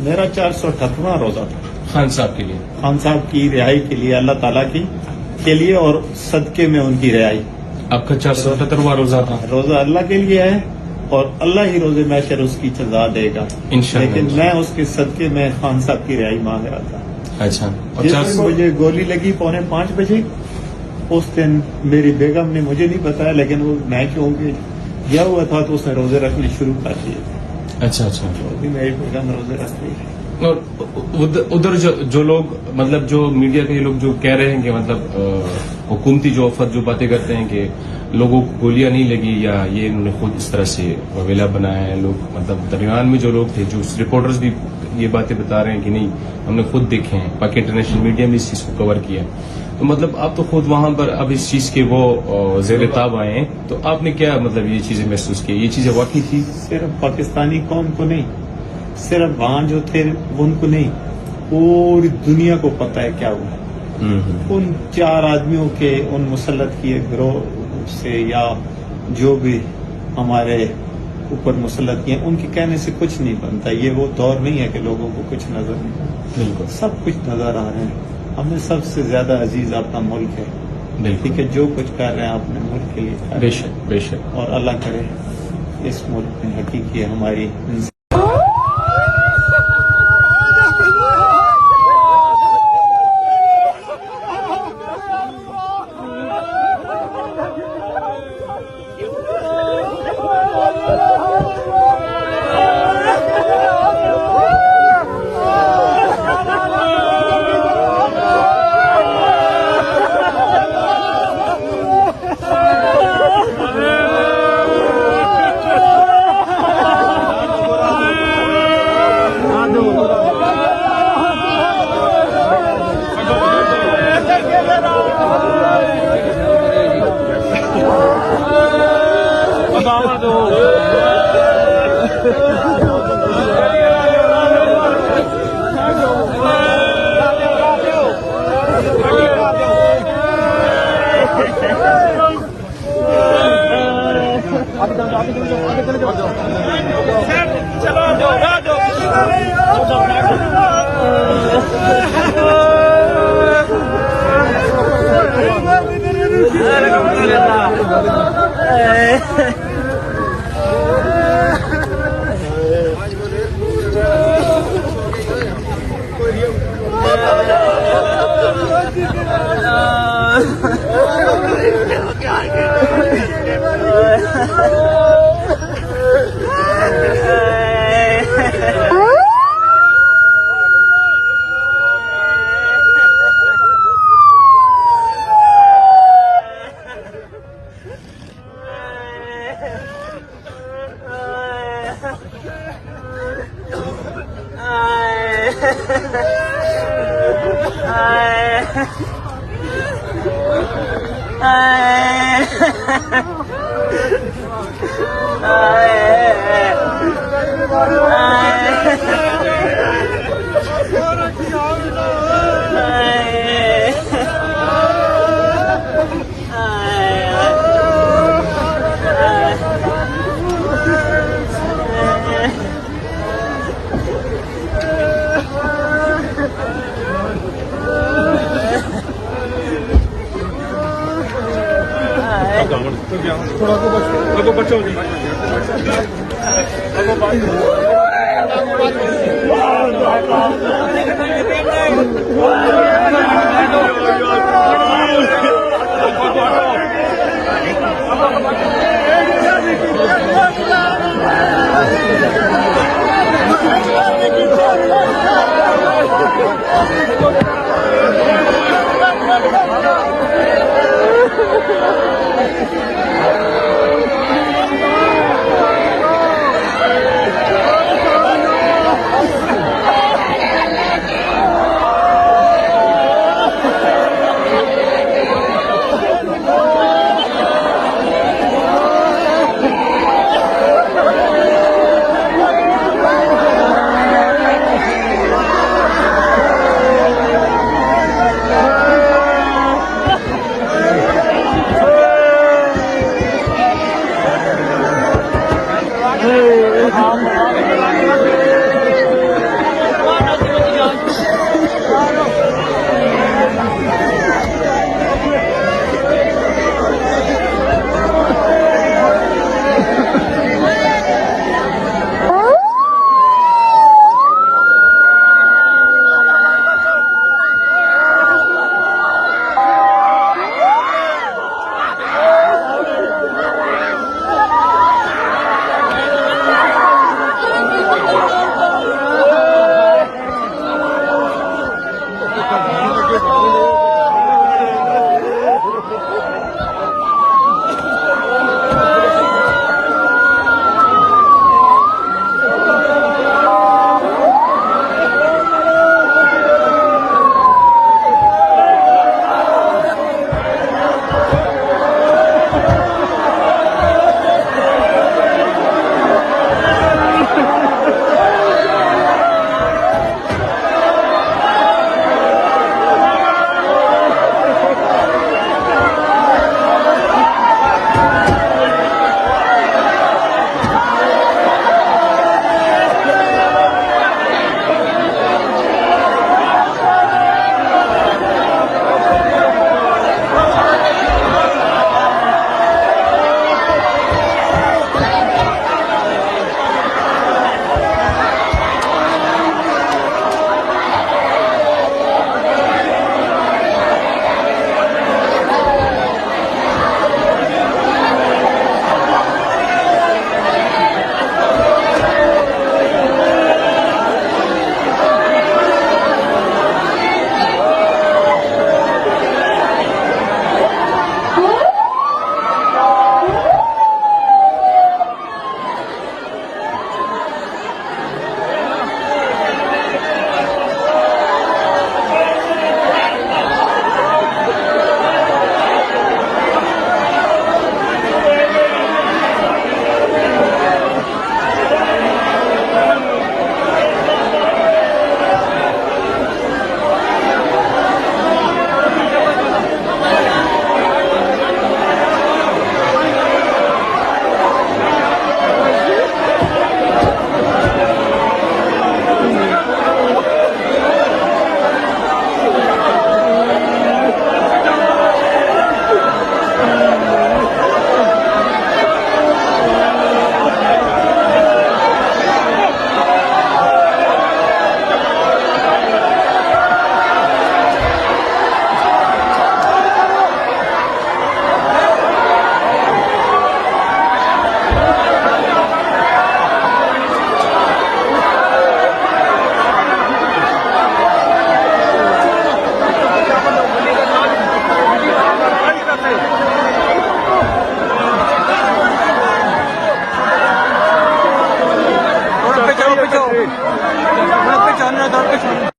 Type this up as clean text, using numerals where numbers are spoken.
मेरा 478वां रोजा था खान साहब के लिए। खान साहब की रिहाई के लिए, अल्लाह ताला की के लिए और सदके में उनकी रिहाई। आपका 478वां रोजा था। रोजा अल्लाह के लिए है और अल्लाह ही रोजे मैशर उसकी सजा देगा इंशाअल्लाह। लेकिन मैं उसके सदके में खान साहब की रिहाई मांग रहा था। अच्छा, और जिस 400 दिन मुझे गोली लगी 4:45 बजे, उस दिन मेरी बेगम ने, मुझे नहीं बताया लेकिन वो मैं क्योंकि गया हुआ था तो उसने रोजे रखने शुरू कर दिए। अच्छा अच्छा। तो अभी मेरी बेगम रोजे रख रही है। और उधर जो लोग, मतलब जो मीडिया के लोग जो कह रहे हैं कि मतलब हुकूमती जो अफद जो बातें करते हैं कि लोगों को गोलियां नहीं लगी या ये इन्होंने खुद इस तरह से वेला बनाया है, लोग मतलब दरमियान में जो लोग थे, जो रिपोर्टर्स भी ये बातें बता रहे हैं कि नहीं हमने खुद देखे हैं, बाकी इंटरनेशनल मीडिया में इस चीज को कवर किया है। तो मतलब आप तो खुद वहां पर अब इस चीज के वो ज़ेर ताब आए हैं, तो आपने क्या मतलब ये चीजें महसूस की, ये चीजें वाकई थी? सिर्फ पाकिस्तानी कौम को नहीं, सिर्फ वहां जो थे उनको नहीं, पूरी दुनिया को पता है क्या हुआ। उन 4 आदमियों के, उन मुसल्लत किए गिरोह से या जो भी हमारे ऊपर मुसल्लत किए, उनके कहने से कुछ नहीं बनता। ये वो दौर नहीं है कि लोगों को कुछ नजर नहीं आता, बिल्कुल सब कुछ नजर आ रहे हैं। हमें सबसे ज्यादा अजीज अपना मुल्क है, ठीक है, जो कुछ कर रहे हैं अपने मुल्क के लिए कर रहे हैं। बेशक बेशक। और अल्लाह करे इस मुल्क में हकीकी हमारी थोड़ा बचो जी। बचाओ